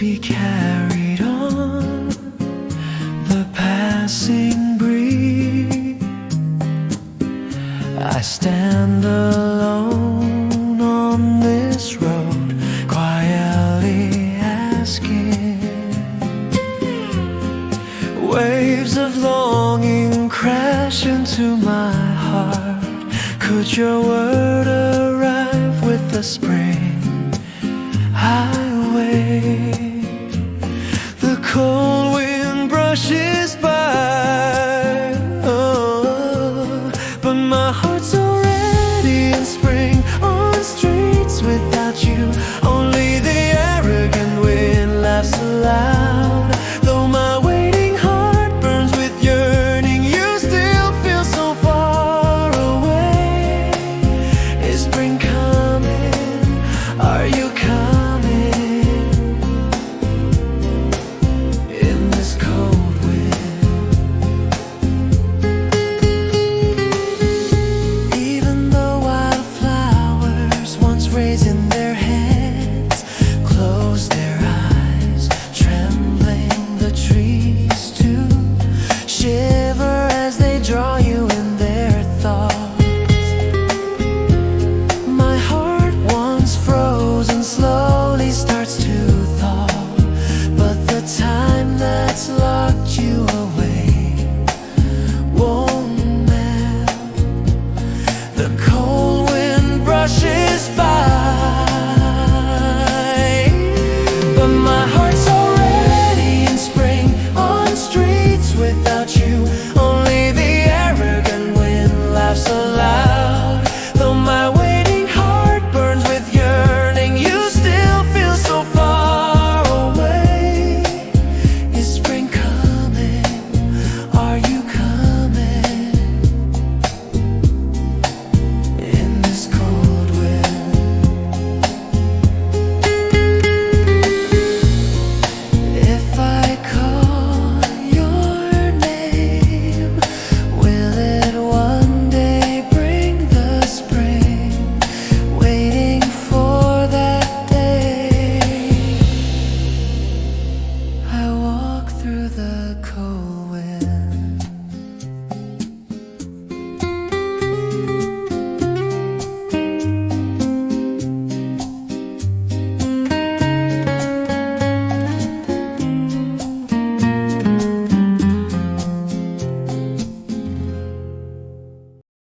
be carried on the passing breeze. I stand alone on this road, quietly asking. Waves of longing crash into my heart. Could your word arrive with the spring I wait? The cold wind brushes by,